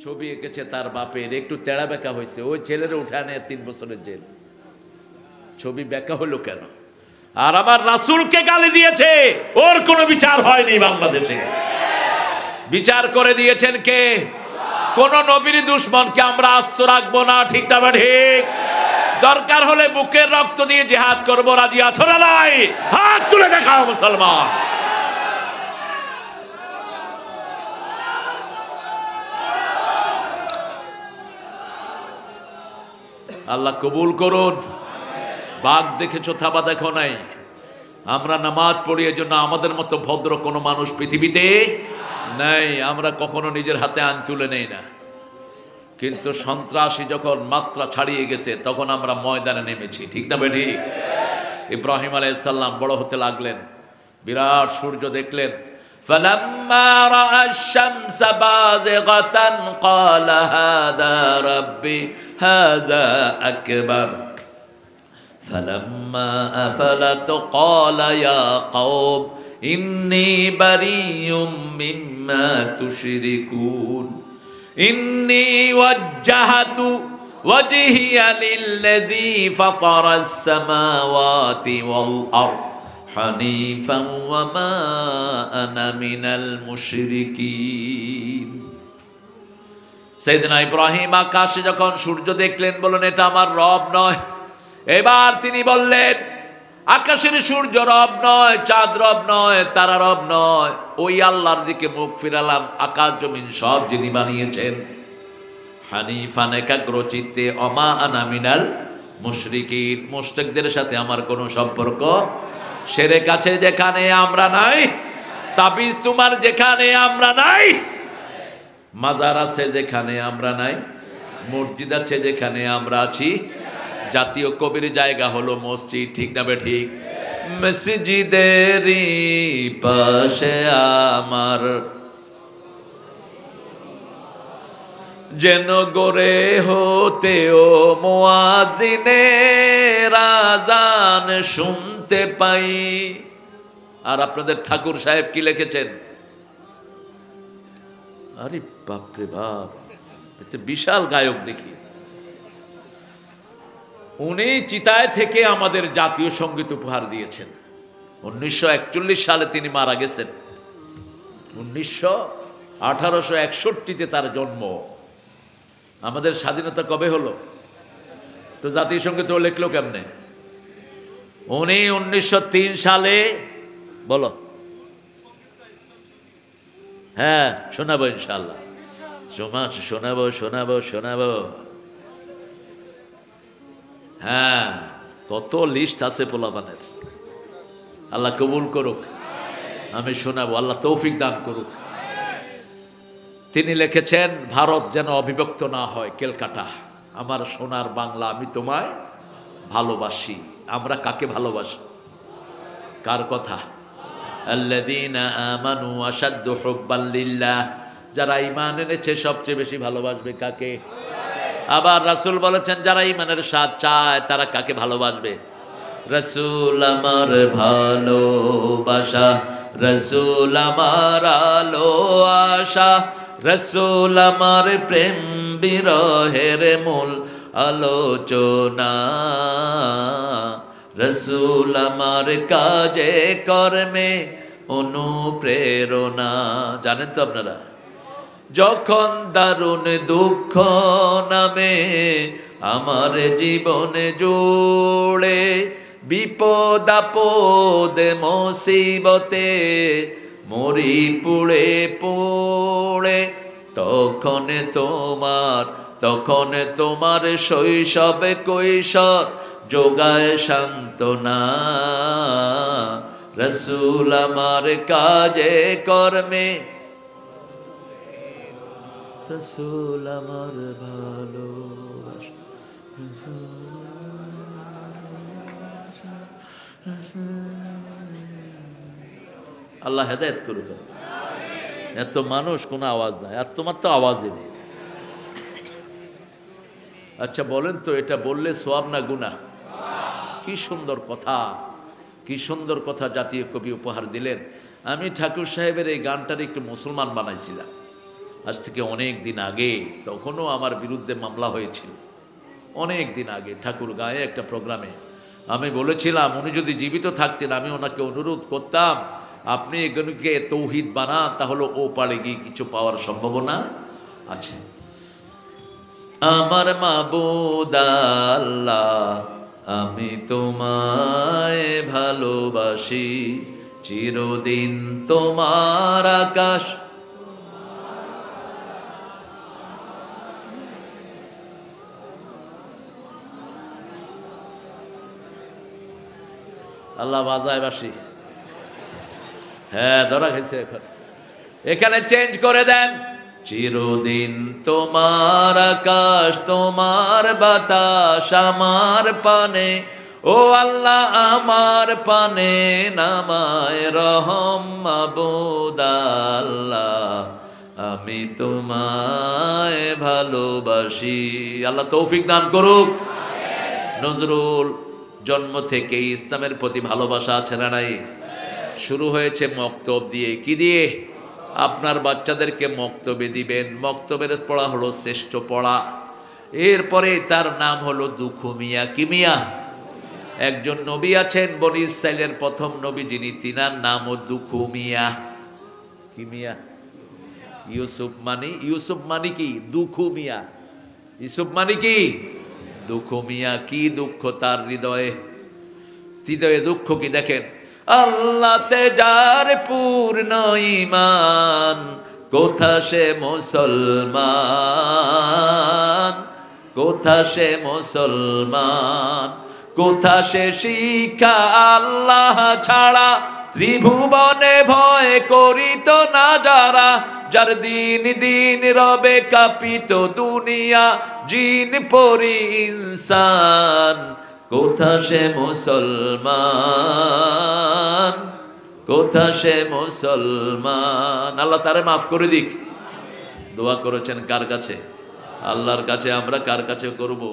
ছবি এঁকেছে তার বাপের, একটু তেড়া বেঁকা হয়েছে, ওই ছেলের উঠে আনে 3 বছরের জেল। ছবি বেঁকা হলো কেন? আর আমার রাসূলকে গালি দিয়েছে, ওর কোনো বিচার হয়নি বাংলাদেশে। বিচার করে দিয়েছেন কে? কোন নবীর দুশমনকে আমরা আস্ত রাখবো না, ঠিক না ঠিক? দরকার হলে বুকের রক্ত দিয়ে জিহাদ করবো, রাজি আছো না নাই? হাত তুলে দেখাও মুসলমান। আল্লাহ কবুল করুন। বাঘ দেখেছো, থাবা দেখো নাই। আমরা নামাজ পড়ি, এর জন্য আমাদের মতো ভদ্র কোনো মানুষ পৃথিবীতে নাই। আমরা কখনো নিজের হাতে আইন তুলে নেই না, কিন্তু সন্ত্রাসী যখন মাত্রা ছাড়িয়ে গেছে তখন আমরা ময়দানে নেমেছি, ঠিক না বেঠিক? ইব্রাহিম আলাইহিস সালাম বড় হতে লাগলেন, বিরাট সূর্য দেখলেন। فَلَمَّا رَأَى الشَّمْسَ بَازِغَةً قَالَ هَذَا رَبِّي هَذَا أَكْبَرُ فَلَمَّا أَفَلَتْ قَالَ يَا قَوْمِ إِنِّي بَرِيءٌ مِّمَّا تُشْرِكُونَ إِنِّي وَجَّهْتُ وَجْهِيَ لِلَّذِي فَطَرَ السَّمَاوَاتِ وَالْأَرْضَ حَنِيفًا وَمَا أَنَا مِنَ الْمُشْرِكِينَ। সাইয়েদনা ইব্রাহিম আকাশে যখন সূর্য দেখলেন, বললেন এটা আমার রব নয়। এবার তিনি বললেন, আকাশের সূর্য রব নয়, চাঁদ রব নয়, তারা রব নয়, ওই আল্লাহর দিকে মুখ ফিরালাম, আকাশ জমিন সব যিনি বানিয়েছেন। হানিফান, একাগ্র চিত্তে, অমা আনা মিনাল মুশরিকিন, মুশরিকদের সাথে আমার কোনো সম্পর্ক। শিরক আছে যেখানে আমরা নাই, তাবিজ তোমার যেখানে আমরা নাই, মাজার আছে যেখানে আমরা নাই, মসজিদ আছে যেখানে আমরা আছি, জাতীয় কবির জায়গা হলো মসজিদ, ঠিক না বেঠিক? মসজিদেরই পাশে আমার যেন গড়ে হতে ও মুয়াজ্জিনের আযান শুনতে পাই। আর আপনাদের ঠাকুর সাহেব কি লিখেছেন? আরে বাপরে বাপ, এটা বিশাল গায়ক দেখি। উনি চিতায় থেকে আমাদের জাতীয় সঙ্গীত উপহার দিয়েছেন। 1941 সালে তিনি মারা গেছেন। 1861-তে তার জন্ম। আমাদের স্বাধীনতা কবে হলো? তো জাতীয় সঙ্গীত ও লিখলো কেমনে? উনি 1903 সালে, বলো। হ্যাঁ, শোনাবো ইনশাআল্লাহ, শোনাবো। হ্যাঁ, কত লিস্ট আছে পোলাপানের। আল্লাহ কবুল করুক, আমি শোনাবো, আল্লাহ তৌফিক দান করুক। তিনি লিখেছেন, ভারত যেন অবিভক্ত না হয়, কেলকাটা আমার সোনার বাংলা, আমি তোমায় ভালোবাসি। আমরা কাকে ভালোবাসি? কার কথা? আল্লাযীনা আমানু আশাদ্দু হুব্বান লিল্লাহ, যারা ঈমান এনেছে সবচেয়ে বেশি ভালোবাসবে কাকে? আবার রাসূল বলেছেন, যারা ঈমানের স্বাদ চায় তারা কাকে ভালোবাসবে? রাসূল আমার ভালোবাসা, রাসূল আমার আলো আশা, রাসূল আমার প্রেম বিরহের মূল আলোচনা, রাসূল আমার কাজে কর্মে অনুপ্রেরণা। জানেন তো আপনারা, যখন দারুণ দুঃখ নামে আমার জীবনে জোড়ে, বিপদ আপদে মুসিবতে মরি পুড়ে পুড়ে, তখন তোমার শৈশবে কৈশোর যোগায় সান্ত্বনা, রাসূল আমার কাজে কর্মে, রাসূল আমার ভালোবাসা, আল্লাহ হেদায়েত করুক। এত মানুষ, কোনো আওয়াজ নাই, আর তোমার তো আওয়াজই নেই। আচ্ছা বলেন তো, এটা বললে সওয়াব না গুনাহ? কি সুন্দর কথা, কি সুন্দর কথা জাতীয় কবি উপহার দিলেন। আমি ঠাকুর সাহেবের এই গানটার একটু মুসলমান বানাইছিলাম। আজ থেকে অনেক দিন আগে, তখনও আমার বিরুদ্ধে মামলা হয়েছিল, অনেক দিন আগে ঠাকুরগাঁয়ে একটা প্রোগ্রামে। আমি বলেছিলাম উনি যদি জীবিত থাকতেন আমি ওনাকে অনুরোধ করতাম আপনি এগুলোকে তৌহিদ বানান, তাহলে ও পারে গিয়ে কিছু পাওয়ার সম্ভাবনা আছে। আমার মাবুদ আল্লাহ, আমি তোমায় ভালোবাসি, চিরদিন তোমার আকাশ। আল্লাহ বাজায় বাসি। হ্যাঁ, ধরা খেয়েছে এখন, এখানে চেঞ্জ করে দেন। চিরদিন তোমার আকাশ, তোমার বাতাস আমার পানে, ও আল্লাহ আমার পানে নামায় রহম মাবুদ আল্লাহ, আমি তোমায় ভালোবাসি। আল্লাহ তৌফিক দান করুক। নজরুল জন্ম থেকেই ইসলামের প্রতি ভালোবাসা আছে না নাই? শুরু হয়েছে মক্তব দিয়ে। কি দিয়ে? আপনার বাচ্চাদেরকে মক্তবে দিবেন। মক্তবের পড়া হলো শ্রেষ্ঠ পড়া। এরপরে তার নাম হলো দুখু মিয়া। কি মিয়া? একজন নবী আছেন বনি ইসরাইলের প্রথম নবী যিনি, তিনার নামও দুখু মিয়া। কি মিয়া? ইউসুফ মানে কি? দুখু মিয়া। ইউসুফ মানে কি? দুখু মিয়া। কি দুঃখ তার হৃদয়ে? হৃদয়ে দুঃখ কি দেখেন। আল্লাহতে যার পূর্ণ ঈমান, কোথা সে মুসলমান, কোথা সে মুসলমান, কোথা সে শিক্ষা আল্লাহ ছাড়া, ত্রিভুবনে ভয় করিত না যারা, যার দিন দিন রবে কাঁপিত দুনিয়া, জিন পরি ইনসান, কোথা সে মুসলমান, কোথা সে মুসলমান। আল্লাহ তারে মাফ করে দিক। দোয়া করেছেন কার কাছে? আল্লাহর কাছে। আমরা কার কাছে করব?